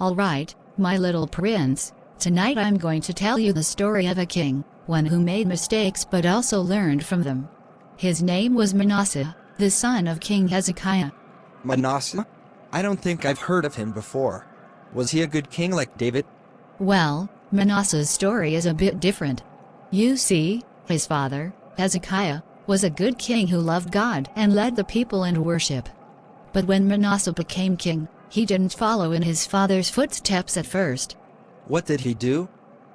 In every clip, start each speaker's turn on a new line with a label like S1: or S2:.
S1: Alright, my little prince, tonight I'm going to tell you the story of a king, one who made mistakes but also learned from them. His name was Manasseh, the son of King Hezekiah.
S2: Manasseh? I don't think I've heard of him before. Was he a good king like David?
S1: Well, Manasseh's story is a bit different. You see, his father, Hezekiah, was a good king who loved God and led the people in worship. But when Manasseh became king, he didn't follow in his father's footsteps at first.
S2: What did he do?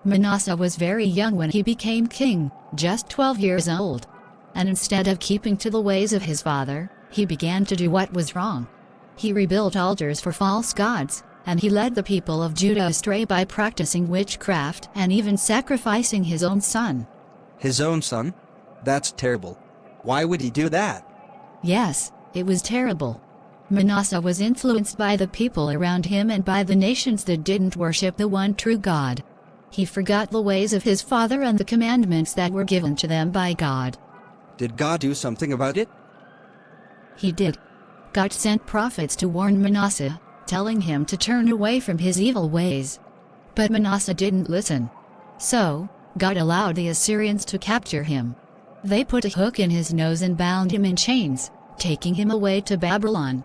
S1: Manasseh was very young when he became king, just 12 years old. And instead of keeping to the ways of his father, he began to do what was wrong. He rebuilt altars for false gods, and he led the people of Judah astray by practicing witchcraft and even sacrificing his own son.
S2: His own son? That's terrible. Why would he do that?
S1: Yes, it was terrible. Manasseh was influenced by the people around him and by the nations that didn't worship the one true God. He forgot the ways of his father and the commandments that were given to them by God.
S2: Did God do something about it?
S1: He did. God sent prophets to warn Manasseh, telling him to turn away from his evil ways. But Manasseh didn't listen. So, God allowed the Assyrians to capture him. They put a hook in his nose and bound him in chains, taking him away to Babylon.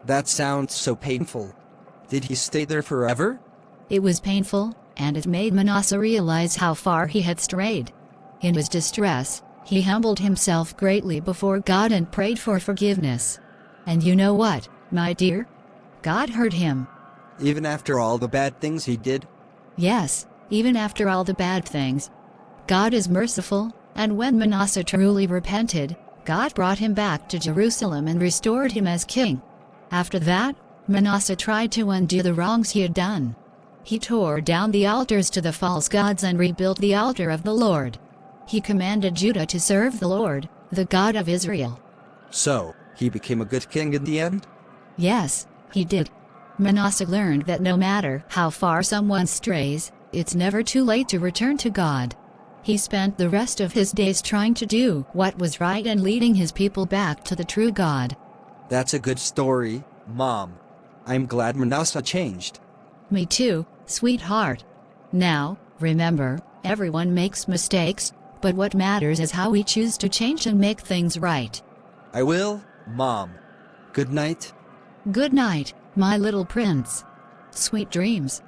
S2: That sounds so painful. Did he stay there forever?
S1: It was painful, and it made Manasseh realize how far he had strayed. In his distress, he humbled himself greatly before God and prayed for forgiveness. And you know what, my dear? God heard him.
S2: Even after all the bad things he did?
S1: Yes, even after all the bad things. God is merciful, and when Manasseh truly repented, God brought him back to Jerusalem and restored him as king. After that, Manasseh tried to undo the wrongs he had done. He tore down the altars to the false gods and rebuilt the altar of the Lord. He commanded Judah to serve the Lord, the God of Israel.
S2: So, he became a good king in the end?
S1: Yes, he did. Manasseh learned that no matter how far someone strays, it's never too late to return to God. He spent the rest of his days trying to do what was right and leading his people back to the true God.
S2: That's a good story, Mom. I'm glad Manasseh changed.
S1: Me too, sweetheart. Now, remember, everyone makes mistakes, but what matters is how we choose to change and make things right.
S2: I will, Mom. Good night.
S1: Good night, my little prince. Sweet dreams.